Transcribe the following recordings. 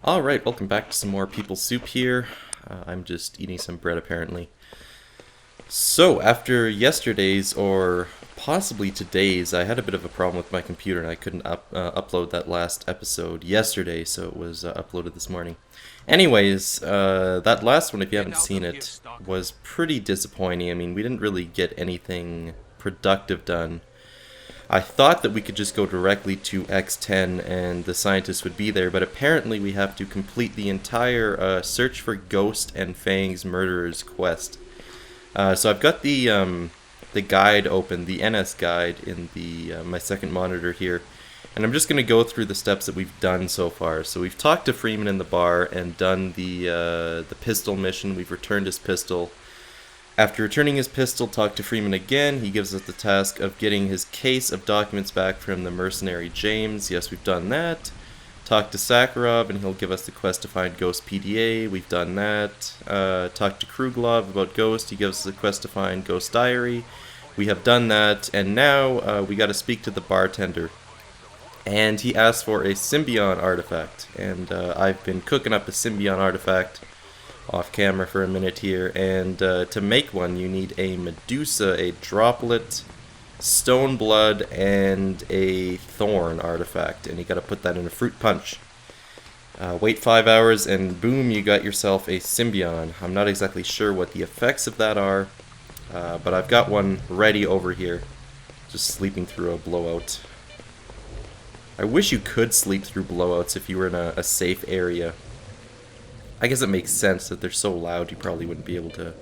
Alright, welcome back to some more People Soup here. I'm just eating some bread apparently. So, after yesterday's, or possibly today's, I had a bit of a problem with my computer and I couldn't upload that last episode yesterday, so it was uploaded this morning. Anyways, that last one, if you haven't seen it, was pretty disappointing. I mean, we didn't really get anything productive done. I thought that we could just go directly to X10 and the scientists would be there, but apparently we have to complete the entire Search for Ghost and Fang's Murderers quest. So I've got the guide open, the NS guide, in the my second monitor here, and I'm just going to go through the steps that we've done so far. So we've talked to Freeman in the bar and done the pistol mission. We've returned his pistol. After returning his pistol, talked to Freeman again. He gives us the task of getting his case of documents back from the mercenary James. Yes, we've done that. Talked to Sakharov, and he'll give us the quest to find Ghost PDA. We've done that. Talked to Kruglov about Ghost. He gives us the quest to find Ghost Diary. We have done that. And now we got to speak to the bartender. And he asked for a Symbion artifact. And I've been cooking up a Symbion artifact off camera for a minute here, and to make one you need a Medusa, a Droplet, Stone Blood, and a Thorn artifact, and you gotta put that in a fruit punch. Wait 5 hours and boom, you got yourself a Symbion. I'm not exactly sure what the effects of that are, but I've got one ready over here, just sleeping through a blowout. I wish you could sleep through blowouts if you were in a safe area. I guess it makes sense that they're so loud you probably wouldn't be able to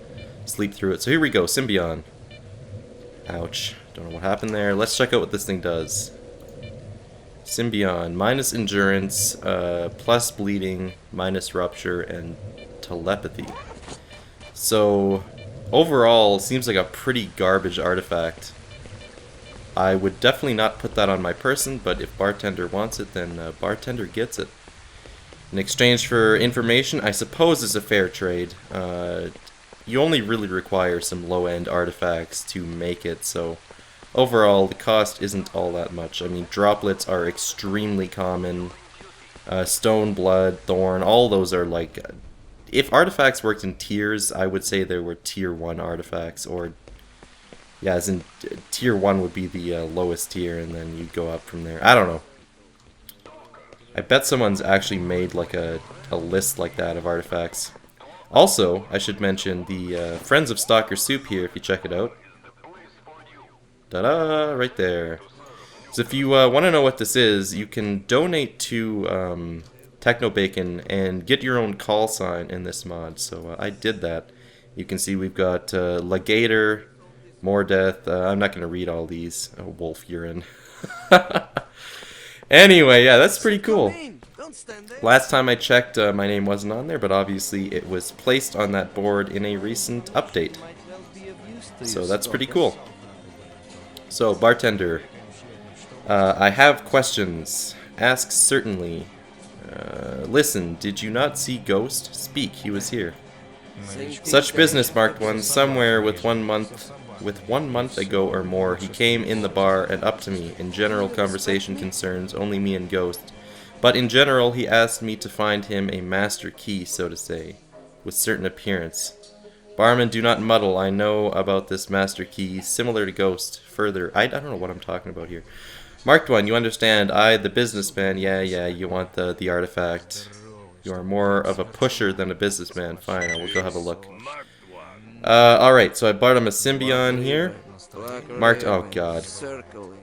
sleep through it. So here we go, Symbion. Ouch. Don't know what happened there. Let's check out what this thing does. Symbion. Minus endurance, plus bleeding, minus rupture, and telepathy. So, overall, seems like a pretty garbage artifact. I would definitely not put that on my person, but if Bartender wants it, then Bartender gets it. In exchange for information, I suppose is a fair trade. You only really require some low-end artifacts to make it, so overall the cost isn't all that much. I mean, droplets are extremely common. Stone, Blood, Thorn, all those are like... if artifacts worked in tiers, I would say there were tier 1 artifacts, or... yeah, as in tier 1 would be the lowest tier, and then you'd go up from there. I don't know. I bet someone's actually made like a list like that of artifacts. Also, I should mention the Friends of StalkerSoup here, if you check it out. Ta-da! Right there. So if you want to know what this is, you can donate to Tecnobacon and get your own call sign in this mod. So I did that. You can see we've got Legator, More Death. I'm not going to read all these. Wolf urine. Anyway, yeah, that's pretty cool. Last time I checked, my name wasn't on there, but obviously it was placed on that board in a recent update. So that's pretty cool. So, Bartender, I have questions. Ask certainly. Listen, did you not see Ghost? Speak, he was here. Such business, marked one, somewhere with 1 month ago or more, he came in the bar and up to me. In general, conversation concerns only me and Ghost. But in general, he asked me to find him a master key, so to say, with certain appearance. Barman, do not muddle. I know about this master key, similar to Ghost. Further, I don't know what I'm talking about here. Marked one, you understand. I, the businessman, yeah, you want the artifact. You are more of a pusher than a businessman. Fine, I will go have a look. Alright, so I bought him a Symbion here. Marked, oh god.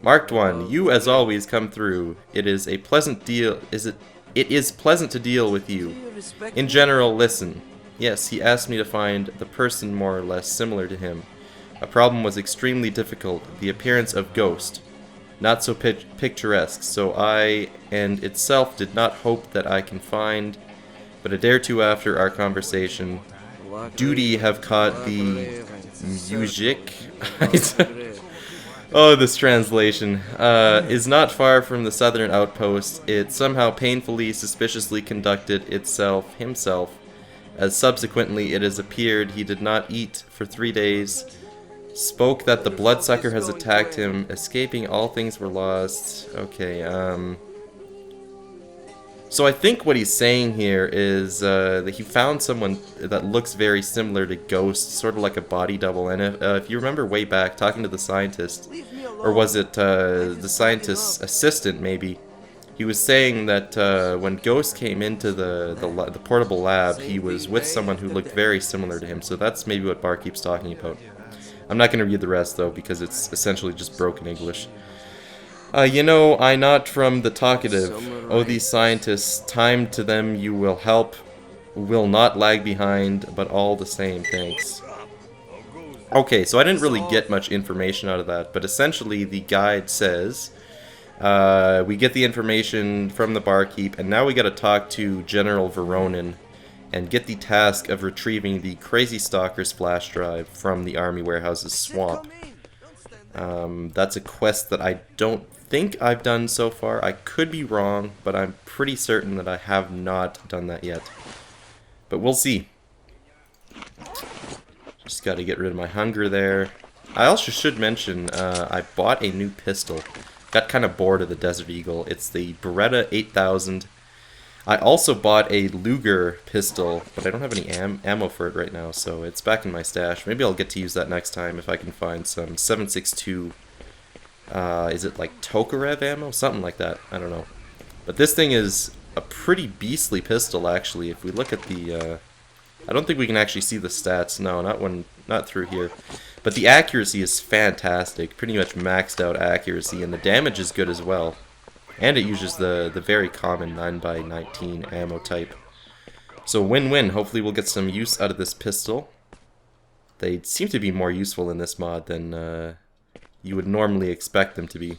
Marked one, you as always come through. It is a pleasant deal, it is pleasant to deal with you. In general, listen. Yes, he asked me to find the person more or less similar to him. A problem was extremely difficult, the appearance of Ghost. Not so picturesque, so I, and itself, did not hope that I can find, but a day or two after our conversation, duty have caught the Mujik. Oh, this translation. Is not far from the southern outpost. It somehow painfully, suspiciously conducted himself, as subsequently it has appeared he did not eat for 3 days, spoke that the bloodsucker has attacked him, escaping all things were lost. Okay, So I think what he's saying here is that he found someone that looks very similar to Ghost, sort of like a body double. And if you remember way back, talking to the scientist, or was it the scientist's assistant maybe, he was saying that when Ghost came into the portable lab, he was with someone who looked very similar to him. So that's maybe what Barkeep's talking about. I'm not going to read the rest though, because it's essentially just broken English. You know, I not from the talkative. Oh, these scientists, time to them you will help, will not lag behind, but all the same, thanks. Okay, so I didn't really get much information out of that, but essentially the guide says, we get the information from the barkeep, and now we gotta talk to General Voronin, and get the task of retrieving the Crazy Stalker's flash drive from the Army Warehouse's swamp. That's a quest that I don't think I've done so far. I could be wrong, but I'm pretty certain that I have not done that yet. But we'll see. Just gotta get rid of my hunger there. I also should mention, I bought a new pistol. Got kind of bored of the Desert Eagle. It's the Beretta 8000. I also bought a Luger pistol, but I don't have any ammo for it right now, so it's back in my stash. Maybe I'll get to use that next time if I can find some 7.62. Is it like Tokarev ammo? Something like that. I don't know. But this thing is a pretty beastly pistol, actually. If we look at the... I don't think we can actually see the stats. No, not through here. But the accuracy is fantastic. Pretty much maxed out accuracy, and the damage is good as well. And it uses the very common 9x19 ammo type. So win-win. Hopefully we'll get some use out of this pistol. They seem to be more useful in this mod than you would normally expect them to be.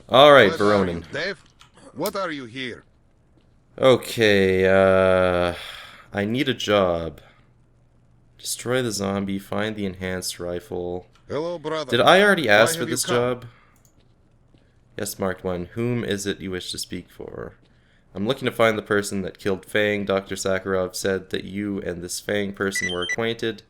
Alright, Voronin. Dave? What are you here? Okay, I need a job. Destroy the zombie, find the enhanced rifle. Hello, brother. Did I already ask for have you this come? job? Yes, marked 1. Whom is it you wish to speak for? I'm looking to find the person that killed Fang. Dr. Sakharov said that you and this Fang person were acquainted.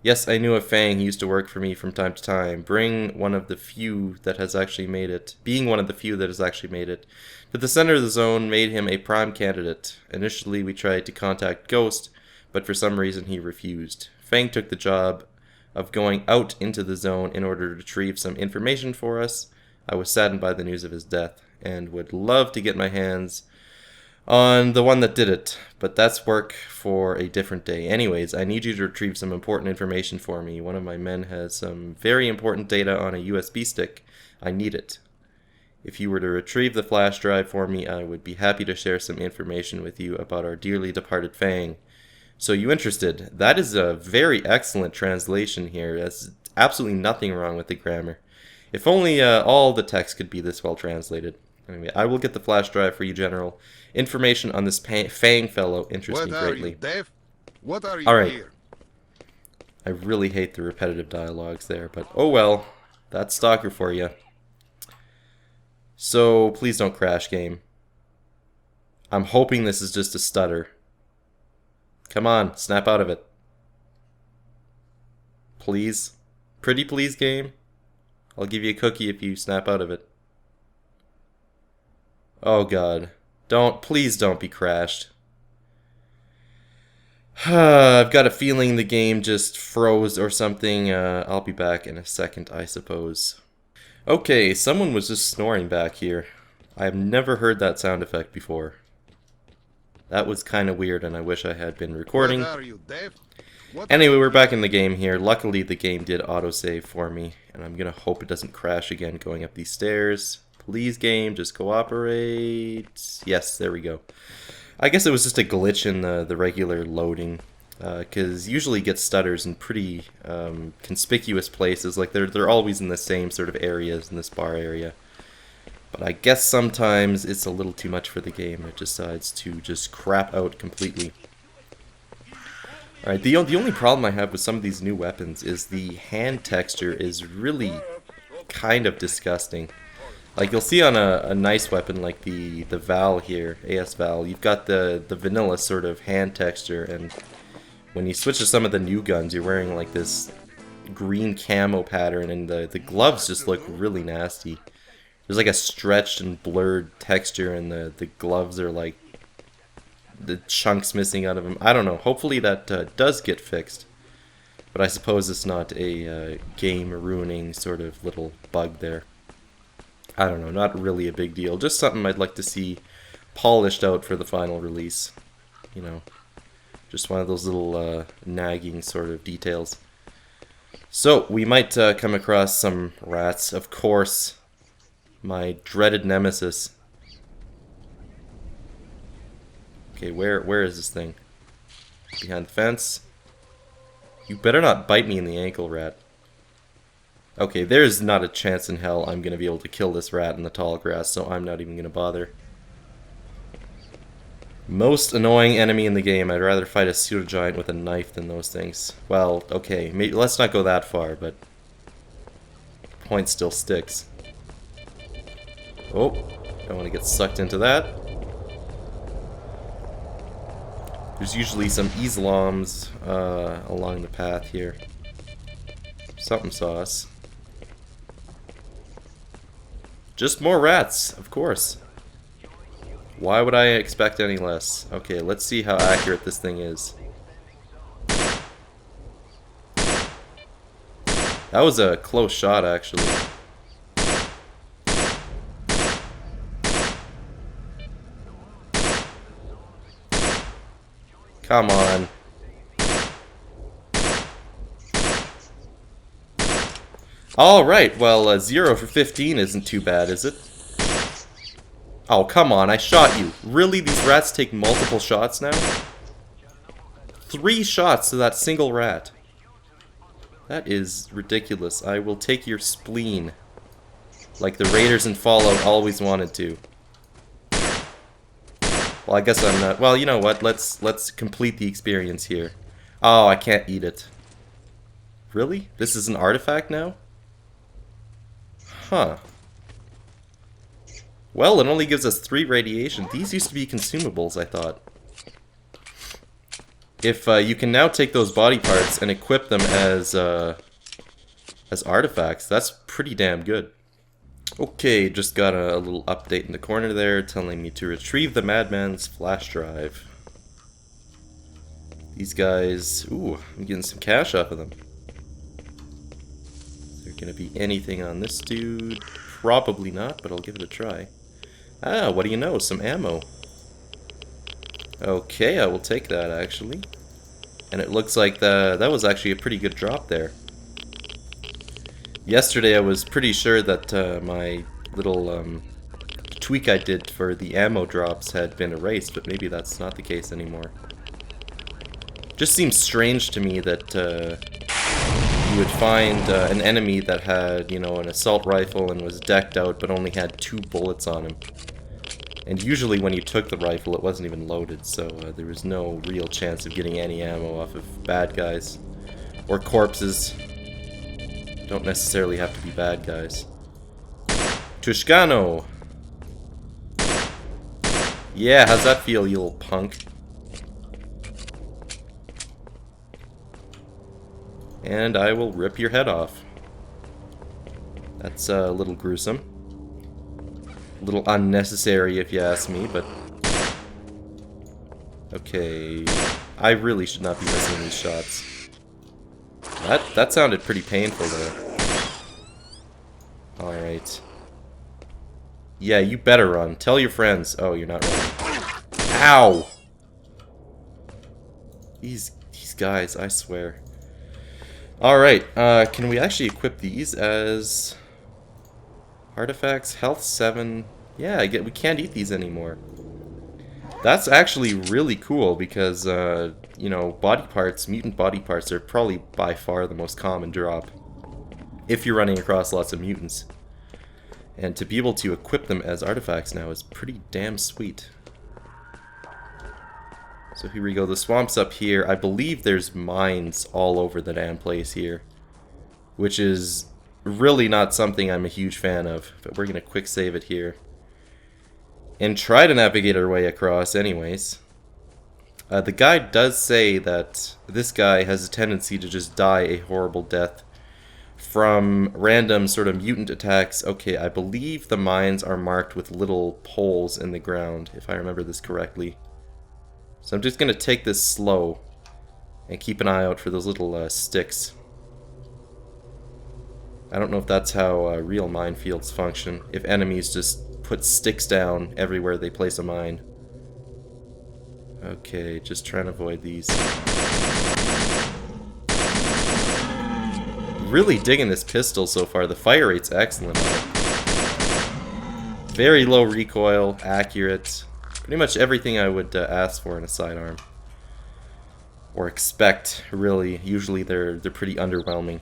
Yes, I knew a Fang. He used to work for me from time to time. Being one of the few that has actually made it to the center of the zone made him a prime candidate. Initially, we tried to contact Ghost, but for some reason he refused. Fang took the job of going out into the zone in order to retrieve some information for us. I was saddened by the news of his death, and would love to get my hands on the one that did it, but that's work for a different day. Anyways, I need you to retrieve some important information for me. One of my men has some very important data on a USB stick. I need it. If you were to retrieve the flash drive for me, I would be happy to share some information with you about our dearly departed Fang. So you interested? That is a very excellent translation here. There's absolutely nothing wrong with the grammar. If only all the text could be this well translated. Anyway, I will get the flash drive for you, General. Information on this Fang fellow interests me greatly. What are you, Dave? What are you Alright. here? I really hate the repetitive dialogues there, but oh well. That's Stalker for you. So, please don't crash, game. I'm hoping this is just a stutter. Come on, snap out of it. Please. Pretty please, game. I'll give you a cookie if you snap out of it. Oh god. Please don't be crashed. I've got a feeling the game just froze or something. I'll be back in a second, I suppose. Okay, someone was just snoring back here. I've never heard that sound effect before. That was kind of weird, and I wish I had been recording. What are you, Dave? Anyway, we're back in the game here. Luckily, the game did autosave for me, and I'm gonna hope it doesn't crash again going up these stairs. Please, game, just cooperate. Yes, there we go. I guess it was just a glitch in the regular loading, because usually it gets stutters in pretty conspicuous places. Like they're always in the same sort of areas in this bar area. But I guess sometimes it's a little too much for the game. It decides to just crap out completely. Alright, the only problem I have with some of these new weapons is the hand texture is really kind of disgusting. Like, you'll see on a nice weapon like the Val here, AS Val, you've got the vanilla sort of hand texture, and when you switch to some of the new guns, you're wearing like this green camo pattern, and the gloves just look really nasty. There's like a stretched and blurred texture, and the gloves are like the chunks missing out of them. I don't know. Hopefully that does get fixed. But I suppose it's not a game-ruining sort of little bug there. I don't know. Not really a big deal. Just something I'd like to see polished out for the final release. You know, just one of those little nagging sort of details. So, we might come across some rats. Of course, my dreaded nemesis. Okay, where is this thing? Behind the fence. You better not bite me in the ankle, rat. Okay, there's not a chance in hell I'm going to be able to kill this rat in the tall grass, so I'm not even going to bother. Most annoying enemy in the game. I'd rather fight a pseudo-giant with a knife than those things. Well, okay, maybe, let's not go that far, but the point still sticks. Oh, don't want to get sucked into that. There's usually some Islams along the path here. Something saw us. Just more rats, of course. Why would I expect any less? Okay, let's see how accurate this thing is. That was a close shot, actually. Come on. Alright, well, 0 for 15 isn't too bad, is it? Oh, come on, I shot you. Really? These rats take multiple shots now? 3 shots to that single rat. That is ridiculous. I will take your spleen. Like the Raiders in Fallout always wanted to. Well, I guess I'm not. Well, you know what? Let's complete the experience here. Oh, I can't eat it. Really? This is an artifact now? Huh. Well, it only gives us 3 radiation. These used to be consumables, I thought. If you can now take those body parts and equip them as artifacts, that's pretty damn good. Okay, just got a little update in the corner there telling me to retrieve the madman's flash drive. These guys... Ooh, I'm getting some cash off of them. Is there gonna be anything on this dude? Probably not, but I'll give it a try. Ah, what do you know? Some ammo. Okay, I will take that, actually. And it looks like that was actually a pretty good drop there. Yesterday I was pretty sure that my little tweak I did for the ammo drops had been erased, but maybe that's not the case anymore. Just seems strange to me that you would find an enemy that had, you know, an assault rifle and was decked out but only had 2 bullets on him. And usually when you took the rifle it wasn't even loaded, so there was no real chance of getting any ammo off of bad guys. Or corpses. Don't necessarily have to be bad guys. Tushkano! Yeah, how's that feel, you little punk? And I will rip your head off. That's a little gruesome. A little unnecessary if you ask me, but... Okay... I really should not be missing these shots. That sounded pretty painful though. Alright. Yeah, you better run. Tell your friends. Oh, you're not running. Ow! These guys, I swear. Alright, can we actually equip these as artifacts? Health 7. Yeah, we can't eat these anymore. That's actually really cool because, you know, body parts, mutant body parts are probably by far the most common drop. If you're running across lots of mutants. And to be able to equip them as artifacts now is pretty damn sweet. So here we go, the swamp's up here. I believe there's mines all over the damn place here. Which is really not something I'm a huge fan of. But we're going to quick save it here. And try to navigate our way across anyways. The guide does say that this guy has a tendency to just die a horrible death from random sort of mutant attacks. Okay, I believe the mines are marked with little holes in the ground, if I remember this correctly. So I'm just going to take this slow and keep an eye out for those little sticks. I don't know if that's how real minefields function, if enemies just put sticks down everywhere they place a mine. Okay, just trying to avoid these. Really digging this pistol so far. The fire rate's excellent. Very low recoil, accurate. Pretty much everything I would ask for in a sidearm. Or expect, really. Usually they're pretty underwhelming.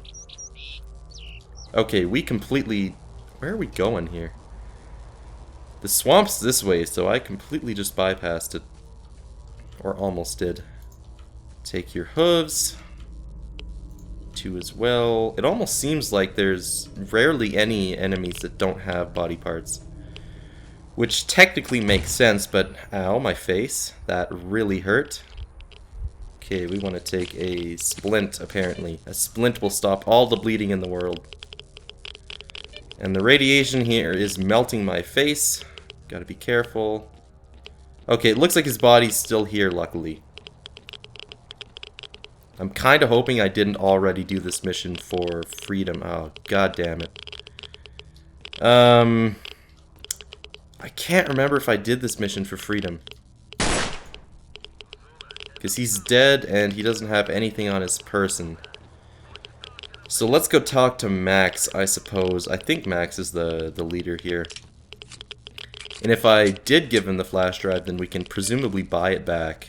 Okay, we completely... Where are we going here? The swamp's this way, so I completely just bypassed it. Or almost did. Take your hooves. 2 as well. It almost seems like there's rarely any enemies that don't have body parts. Which technically makes sense, but ow, my face. That really hurt. Okay, we want to take a splint, apparently. A splint will stop all the bleeding in the world. And the radiation here is melting my face. Gotta be careful. Okay, it looks like his body's still here, luckily. I'm kind of hoping I didn't already do this mission for freedom. Oh, god damn it. I can't remember if I did this mission for freedom. Because he's dead and he doesn't have anything on his person. So let's go talk to Max, I suppose. I think Max is the leader here. And if I did give him the flash drive, then we can presumably buy it back.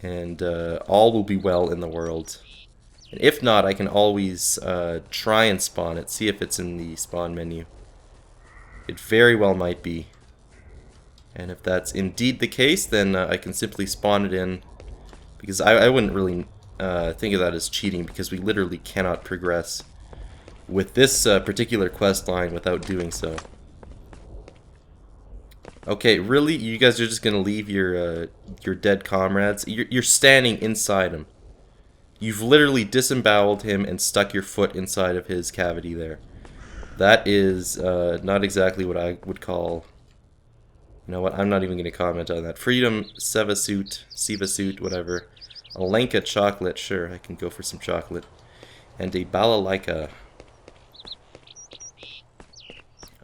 And all will be well in the world. And if not, I can always try and spawn it, see if it's in the spawn menu. It very well might be. And if that's indeed the case, then I can simply spawn it in. Because I wouldn't really think of that as cheating, because we literally cannot progress with this particular quest line without doing so. Okay, really? You guys are just gonna leave your dead comrades? You're standing inside him. You've literally disemboweled him and stuck your foot inside of his cavity there. That is not exactly what I would call... You know what? I'm not even gonna comment on that. Freedom, Seva suit, whatever. A Lenka chocolate, sure, I can go for some chocolate. And a balalaika.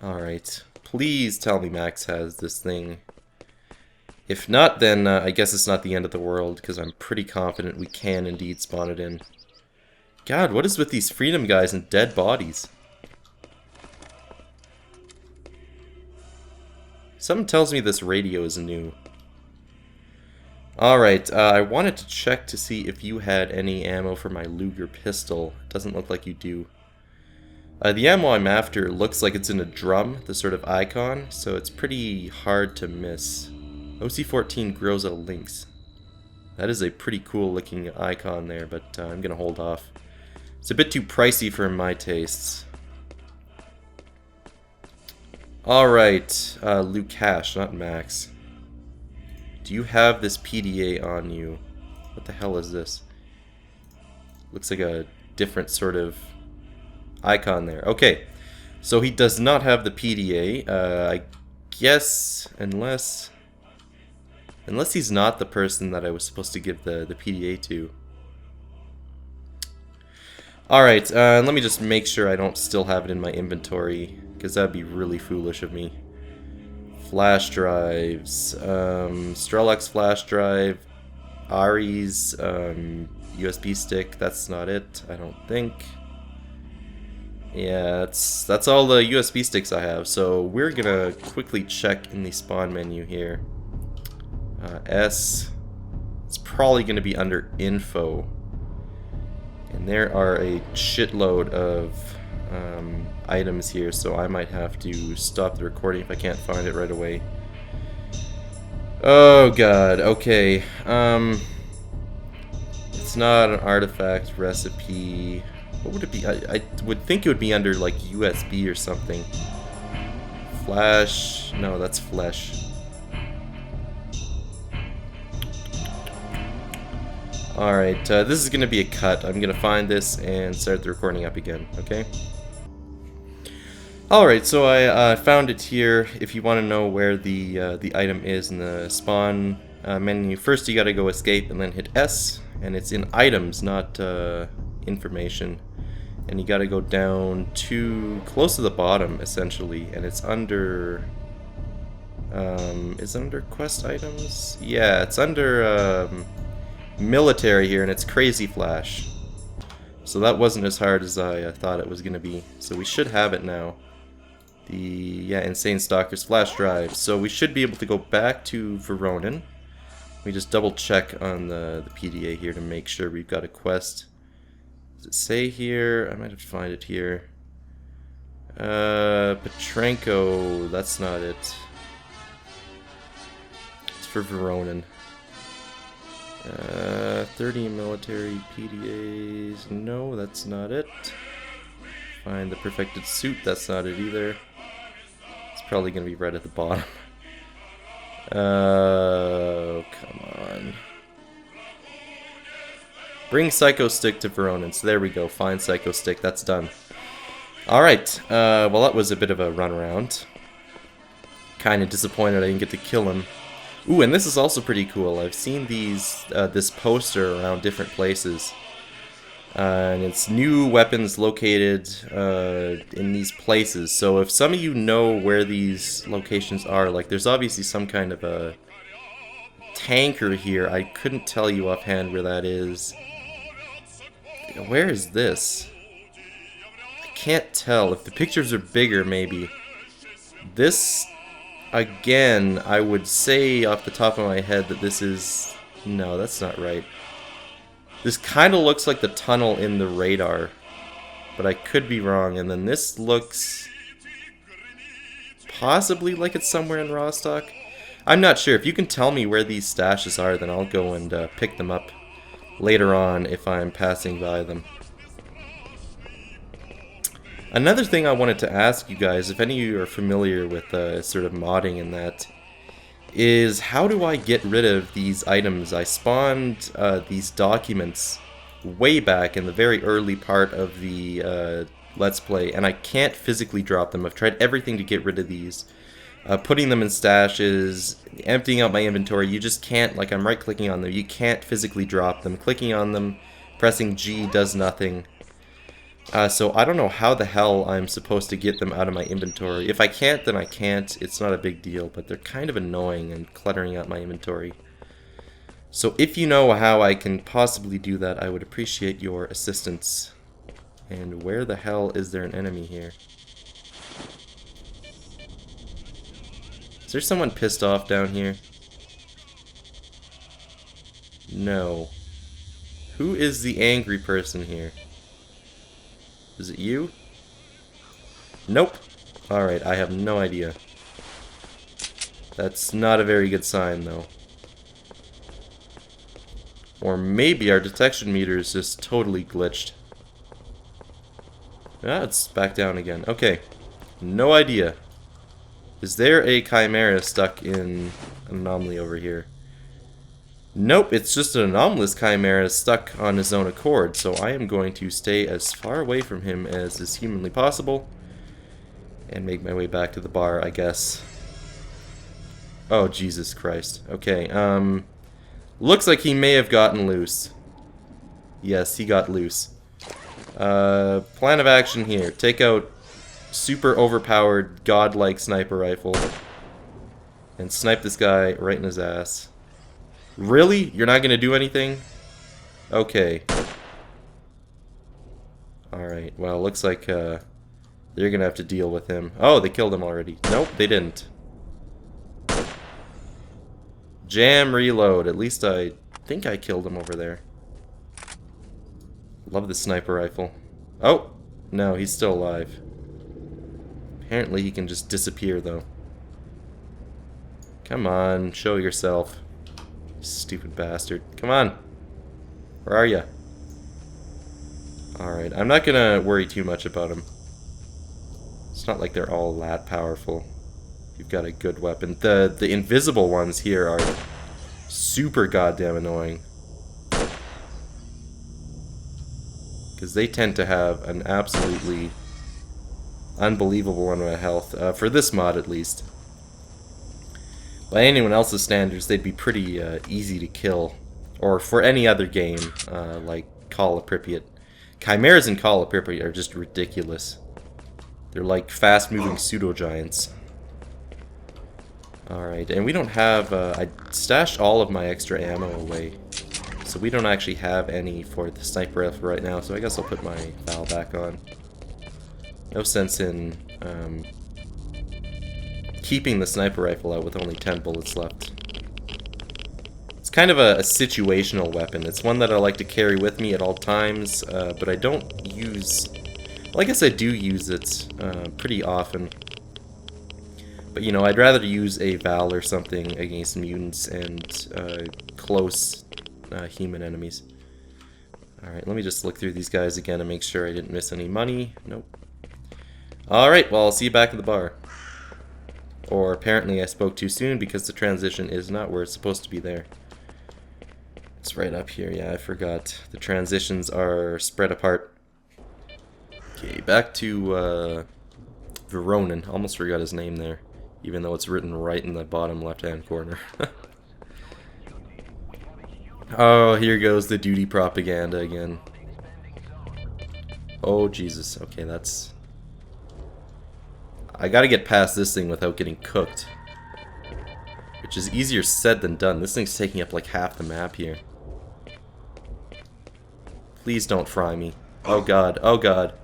Alright. Please tell me Max has this thing. If not, then I guess it's not the end of the world, because I'm pretty confident we can indeed spawn it in. God, what is with these freedom guys and dead bodies? Something tells me this radio is new. Alright, I wanted to check to see if you had any ammo for my Luger pistol. It doesn't look like you do. The ammo I'm after looks like it's in a drum, the sort of icon, so it's pretty hard to miss. OC-14 Groza Lynx. That is a pretty cool looking icon there, but I'm gonna hold off. It's a bit too pricey for my tastes. Alright, Lukash, not Max. Do you have this PDA on you? What the hell is this? Looks like a different sort of icon there. Okay, so he does not have the PDA. I guess unless he's not the person that I was supposed to give the PDA to. Alright, let me just make sure I don't still have it in my inventory, because that'd be really foolish of me. Flash drives, Strelok's flash drive, Ari's USB stick, that's not it, I don't think. Yeah, that's all the USB sticks I have, so we're gonna quickly check in the spawn menu here. S, it's probably gonna be under info. And there are a shitload of items here, so I might have to stop the recording if I can't find it right away. Oh god, okay. It's not an artifact recipe. What would it be? I would think it would be under like USB or something. Flash, no, that's flesh. Alright, this is going to be a cut. I'm going to find this and start the recording up again, okay? Alright, so I found it here. If you want to know where the item is in the spawn menu, first you got to go escape and then hit S, and it's in items, not information. And you got to go down to close to the bottom, essentially, and it's under... is it under quest items? Yeah, it's under military here, and it's Crazy Flash. So that wasn't as hard as I thought it was going to be. So we should have it now. The Insane Stalker's flash drive. So we should be able to go back to Voronin. We just double check on the PDA here to make sure we've got a quest. Does it say here? I might have to find it here. Petrenko, that's not it. It's for Voronin. 30 military PDAs. No, that's not it. Find the perfected suit. That's not it either. It's probably going to be right at the bottom. Oh, come on. Bring Psycho Stick to Voronin. So there we go. Find Psycho Stick. That's done. Alright. Well, that was a bit of a runaround. Kind of disappointed I didn't get to kill him. Ooh, and this is also pretty cool. I've seen this poster around different places. And it's new weapons located in these places. So if some of you know where these locations are, like there's obviously some kind of a tanker here. I couldn't tell you offhand where that is. Where is this? I can't tell. If the pictures are bigger, maybe. This... Again, I would say off the top of my head that this is... No, that's not right. This kind of looks like the tunnel in the radar, but I could be wrong. And then this looks possibly like it's somewhere in Rostock. I'm not sure. If you can tell me where these stashes are, then I'll go and pick them up later on if I'm passing by them. Another thing I wanted to ask you guys, if any of you are familiar with sort of modding and that, is how do I get rid of these items? I spawned these documents way back in the very early part of the Let's Play, and I can't physically drop them. I've tried everything to get rid of these. Putting them in stashes, emptying out my inventory, you just can't, like I'm right-clicking on them, you can't physically drop them. Clicking on them, pressing G does nothing. So I don't know how the hell I'm supposed to get them out of my inventory. If I can't, then I can't. It's not a big deal, but they're kind of annoying and cluttering out my inventory. So if you know how I can possibly do that, I would appreciate your assistance. And where the hell is there an enemy here? Is there someone pissed off down here? No. Who is the angry person here? Is it you? Nope. Alright, I have no idea. That's not a very good sign, though. Or maybe our detection meter is just totally glitched. Ah, it's back down again. Okay. No idea. Is there a chimera stuck in an anomaly over here? Nope, it's just an anomalous chimera stuck on his own accord, so I am going to stay as far away from him as is humanly possible and make my way back to the bar, I guess. Oh, Jesus Christ. Okay, looks like he may have gotten loose. Yes, he got loose. Plan of action here. Take out super overpowered, godlike sniper rifle and snipe this guy right in his ass. Really? You're not gonna do anything? Okay. Alright, well, looks like they're gonna have to deal with him. Oh, they killed him already. Nope, they didn't. Jam reload. At least I think I killed him over there. Love the sniper rifle. Oh! No, he's still alive. Apparently he can just disappear, though. Come on, show yourself. Stupid bastard. Come on. Where are you? Alright, I'm not gonna worry too much about him. It's not like they're all that powerful. You've got a good weapon. The invisible ones here are super goddamn annoying. because they tend to have an absolutely unbelievable amount of health, for this mod at least. By anyone else's standards, they'd be pretty easy to kill. Or for any other game, like Call of Pripyat. Chimeras in Call of Pripyat are just ridiculous. They're like fast-moving pseudo-giants. Alright, and we don't have... I stashed all of my extra ammo away. So we don't actually have any for the sniper rifle right now, so I guess I'll put my valve back on. No sense in keeping the sniper rifle out with only 10 bullets left. It's kind of a situational weapon. It's one that I like to carry with me at all times, but I don't use... Well, I guess I do use it pretty often. But, you know, I'd rather use a Val or something against mutants and close human enemies. Alright, let me just look through these guys again and make sure I didn't miss any money. Nope. Alright, well, I'll see you back at the bar. Or apparently I spoke too soon because the transition is not where it's supposed to be there. It's right up here, yeah, I forgot. The transitions are spread apart. Okay, back to Voronin. Almost forgot his name there, even though it's written right in the bottom left-hand corner. Oh, here goes the duty propaganda again. Oh, Jesus. Okay, that's... I gotta get past this thing without getting cooked. Which is easier said than done. This thing's taking up like half the map here. Please don't fry me. Oh god, oh god.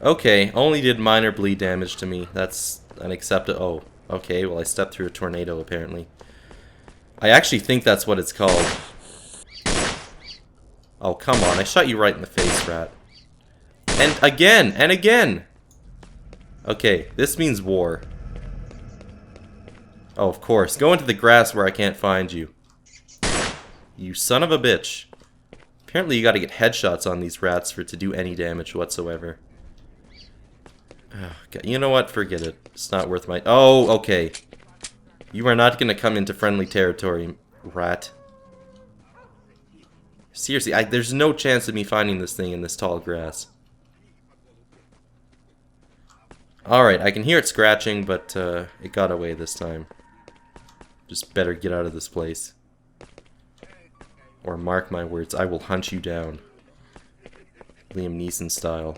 Okay, only did minor bleed damage to me. That's unacceptable. Oh, okay, well I stepped through a tornado apparently. I actually think that's what it's called. Oh, come on, I shot you right in the face, rat. And again, and again! Okay, this means war. Oh, of course. Go into the grass where I can't find you. You son of a bitch. Apparently you gotta get headshots on these rats for it to do any damage whatsoever. Oh, God. You know what? Forget it. It's not worth my... Oh, okay. You are not gonna come into friendly territory, rat. Seriously, there's no chance of me finding this thing in this tall grass. Alright, I can hear it scratching, but it got away this time. Just better get out of this place. Or mark my words, I will hunt you down. Liam Neeson style.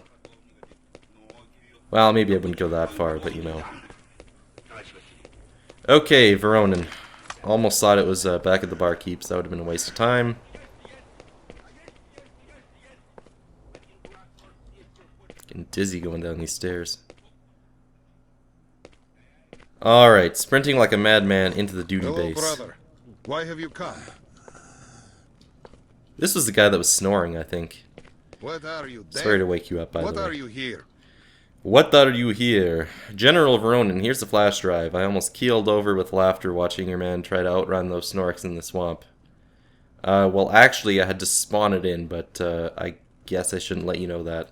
Well, maybe I wouldn't go that far, but you know. Okay, Voronin. Almost thought it was back at the barkeeps. That would have been a waste of time. Getting dizzy going down these stairs. Alright, sprinting like a madman into the duty base. Hello, brother. Why have you come? This was the guy that was snoring, I think. What are you, dead? Sorry to wake you up, by the way. What are you here? What are you here? General Voronin, here's the flash drive. I almost keeled over with laughter watching your man try to outrun those snorks in the swamp. Well, actually, I had to spawn it in, but I guess I shouldn't let you know that.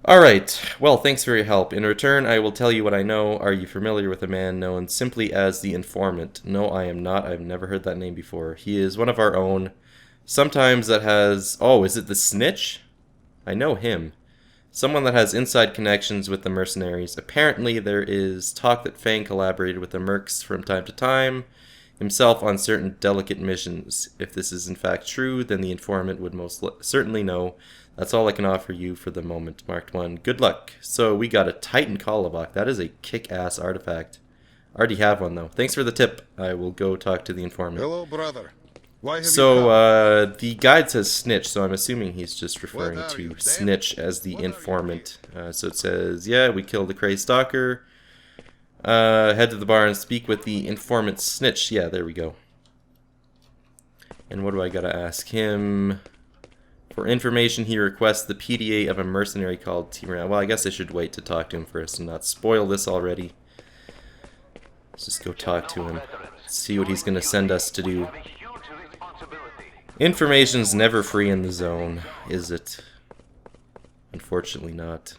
Alright, well, thanks for your help. In return, I will tell you what I know. Are you familiar with a man known simply as the Informant? No, I am not. I've never heard that name before. He is one of our own. Sometimes that has... Oh, is it the Snitch? I know him. Someone that has inside connections with the mercenaries. Apparently, there is talk that Fang collaborated with the Mercs from time to time, himself on certain delicate missions. If this is in fact true, then the Informant would most certainly know. That's all I can offer you for the moment. Marked 1. Good luck. So we got a Titan Kolobok. That is a kick-ass artifact. I already have one, though. Thanks for the tip. I will go talk to the Informant. Hello, brother. Why have you So, the guide says Snitch, so I'm assuming he's just referring What are to you, dead? Snitch as the What are you Informant. So it says, yeah, we killed the crazed stalker. Head to the bar and speak with the Informant Snitch. Yeah, there we go. And what do I gotta ask him? For information, he requests the PDA of a mercenary called T-Ran. Well, I guess I should wait to talk to him first and not spoil this already. Let's just go talk to him. See what he's gonna send us to do. Information's never free in the zone, is it? Unfortunately not.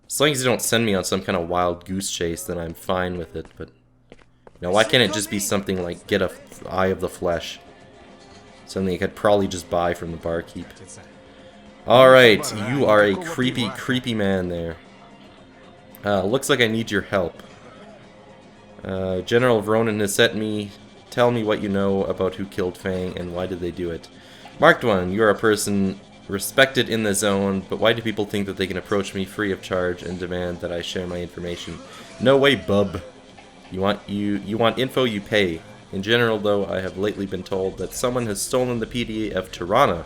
As long as you don't send me on some kind of wild goose chase, then I'm fine with it, but... You know, why can't it just be something like, get a Eye of the Flesh? Something I could probably just buy from the barkeep. Alright, you are a creepy, creepy man there. Looks like I need your help. General Voronin has sent me. Tell me what you know about who killed Fang and why did they do it. Marked 1, you are a person respected in the zone, but why do people think that they can approach me free of charge and demand that I share my information? No way, bub. You want info, you pay. In general, though, I have lately been told that someone has stolen the PDA of Tirana,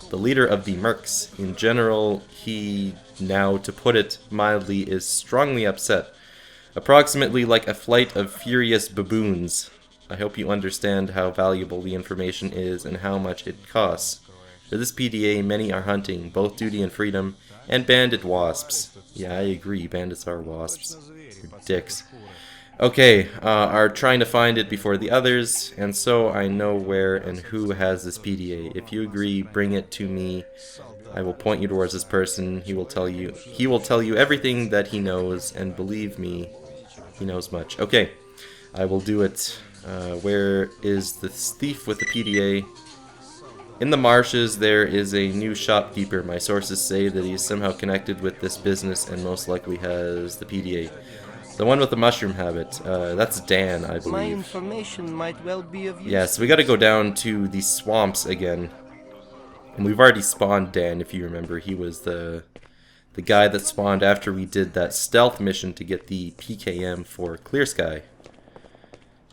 the leader of the Mercs. In general, he, now to put it mildly, is strongly upset. Approximately like a flight of furious baboons. I hope you understand how valuable the information is and how much it costs. For this PDA, many are hunting, both duty and freedom, and bandit wasps. Yeah, I agree, bandits are wasps. You're dicks. Okay, are trying to find it before the others, and so I know where and who has this PDA. If you agree, bring it to me. I will point you towards this person. He will tell you everything that he knows, and believe me, he knows much. Okay, I will do it. Where is this thief with the PDA? In the marshes, there is a new shopkeeper. My sources say that he is somehow connected with this business and most likely has the PDA. The one with the mushroom habit. That's Dan, I believe. My information might well be of use. Yeah, so we gotta go down to the swamps again. And we've already spawned Dan, if you remember. He was the guy that spawned after we did that stealth mission to get the PKM for Clear Sky.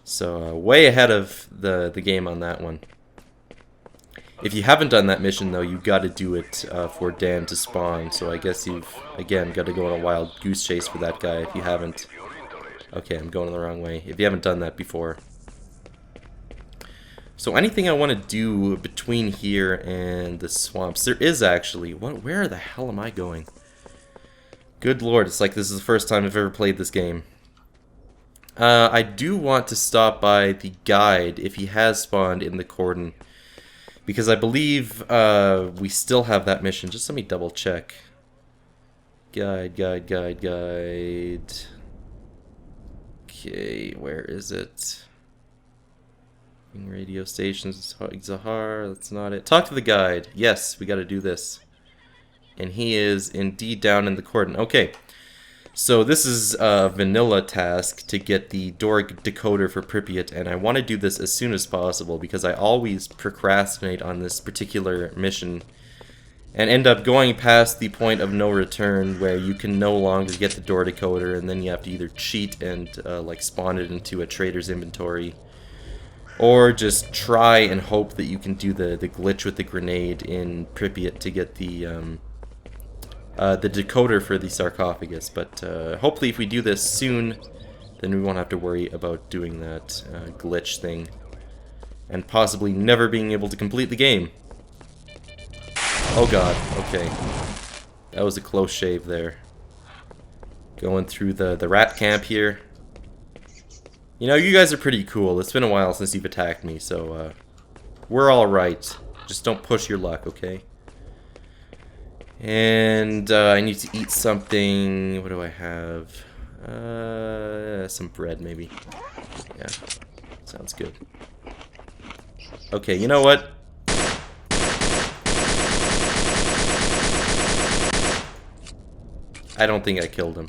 So, way ahead of the game on that one. If you haven't done that mission, though, you gotta do it for Dan to spawn. So I guess you've, again, got to go on a wild goose chase for that guy if you haven't. Okay, I'm going the wrong way. If you haven't done that before. So anything I want to do between here and the swamps? There is actually. Where the hell am I going? Good lord, it's like this is the first time I've ever played this game. I do want to stop by the guide if he has spawned in the cordon. Because I believe we still have that mission. Just let me double check. Guide. Okay, where is it? Radio stations, Zahar, that's not it. Talk to the guide. Yes, we gotta do this. And he is indeed down in the cordon. Okay. So this is a vanilla task to get the door decoder for Pripyat, and I want to do this as soon as possible because I always procrastinate on this particular mission and end up going past the point of no return where you can no longer get the door decoder, and then you have to either cheat and like spawn it into a trader's inventory, or just try and hope that you can do the glitch with the grenade in Pripyat to get the decoder for the sarcophagus. But hopefully if we do this soon, then we won't have to worry about doing that glitch thing and possibly never being able to complete the game. Oh god, okay. That was a close shave there. Going through the rat camp here. You know, you guys are pretty cool. It's been a while since you've attacked me, so we're alright. Just don't push your luck, okay? And I need to eat something. What do I have? Some bread, maybe. Yeah, sounds good. Okay, you know what? I don't think I killed him.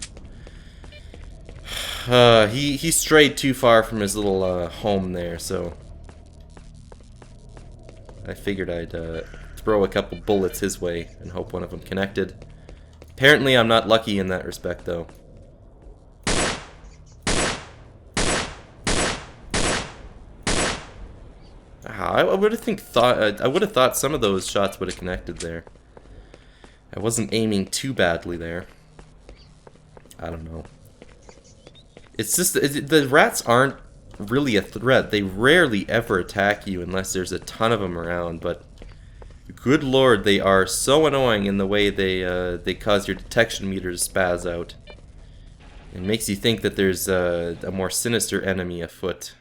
He strayed too far from his little home there, so I figured I'd throw a couple bullets his way and hope one of them connected. Apparently I'm not lucky in that respect, though. I would have thought some of those shots would have connected there. I wasn't aiming too badly there. I don't know. It's just the rats aren't really a threat. They rarely ever attack you unless there's a ton of them around, but good lord, they are so annoying in the way they cause your detection meter to spaz out. It makes you think that there's a more sinister enemy afoot.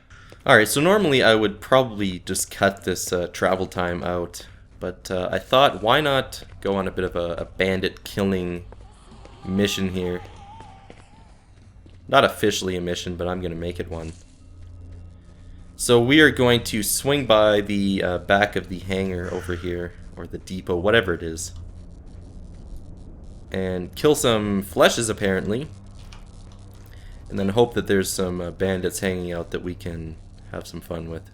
Alright, so normally I would probably just cut this travel time out, but I thought, why not go on a bit of a bandit killing mission here. Not officially a mission, but I'm gonna make it one. So we are going to swing by the back of the hangar over here, or the depot, whatever it is, and kill some fleshes apparently, and then hope that there's some bandits hanging out that we can have some fun with.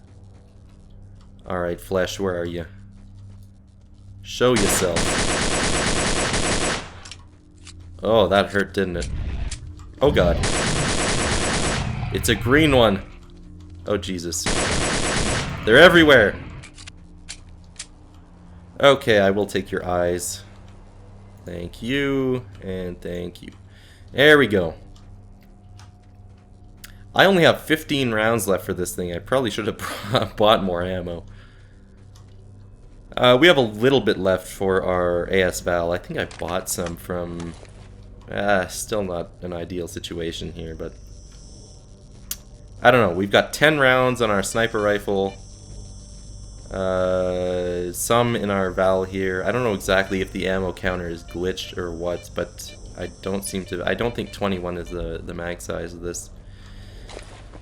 Alright, flesh, where are you? Show yourself. Oh, that hurt, didn't it? Oh god. It's a green one. Oh Jesus. They're everywhere! Okay, I will take your eyes. Thank you, and thank you. There we go. I only have 15 rounds left for this thing. I probably should have bought more ammo. We have a little bit left for our AS-Val. I think I bought some from... still not an ideal situation here, but... I don't know. We've got 10 rounds on our sniper rifle. Some in our Val here. I don't know exactly if the ammo counter is glitched or what, but I don't think 21 is the mag size of this.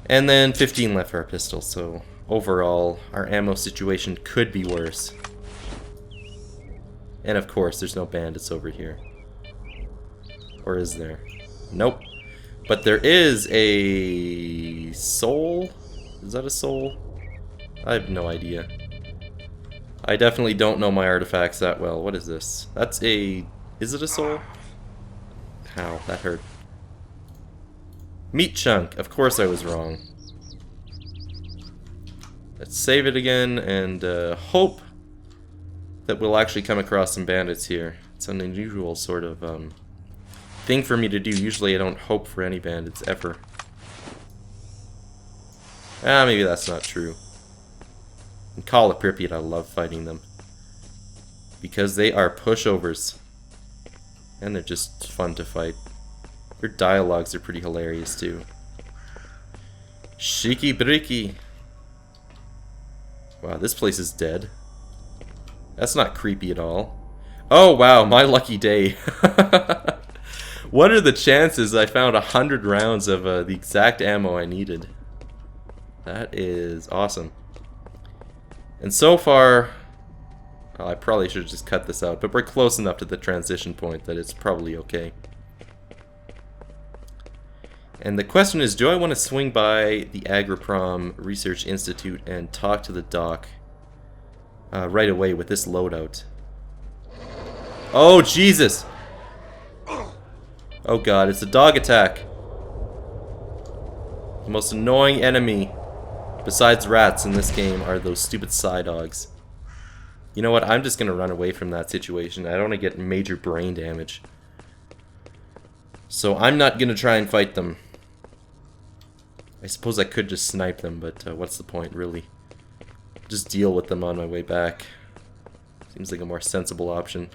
And then 15 left for our pistol, so overall our ammo situation could be worse. And of course there's no bandits over here. Or is there? Nope. But there is a soul? Is that a soul? I have no idea. I definitely don't know my artifacts that well. What is this? That's a... Is it a soul? Ow, that hurt. Meat chunk. Of course I was wrong. Let's save it again and hope that we'll actually come across some bandits here. It's an unusual sort of thing for me to do. Usually I don't hope for any bandits ever. Maybe that's not true. In Call of Pripyat, I love fighting them. Because they are pushovers. And they're just fun to fight. Their dialogues are pretty hilarious too. Shiki briki. Wow, this place is dead. That's not creepy at all. Oh wow, my lucky day. What are the chances I found 100 rounds of the exact ammo I needed? That is awesome. And so far, well, I probably should have just cut this out, but we're close enough to the transition point that it's probably okay. And the question is, do I want to swing by the Agriprom Research Institute and talk to the doc right away with this loadout? Oh, Jesus! Oh god, it's a dog attack. The most annoying enemy, besides rats in this game, are those stupid Psy dogs. You know what, I'm just gonna run away from that situation. I don't want to get major brain damage. So I'm not gonna try and fight them. I suppose I could just snipe them, but what's the point, really? Just deal with them on my way back. Seems like a more sensible option.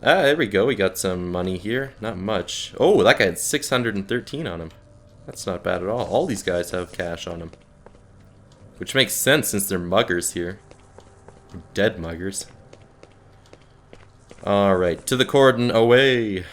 Ah, there we go. We got some money here. Not much. Oh, that guy had 613 on him. That's not bad at all. All these guys have cash on them. Which makes sense since they're muggers here. Dead muggers. Alright, to the cordon, away!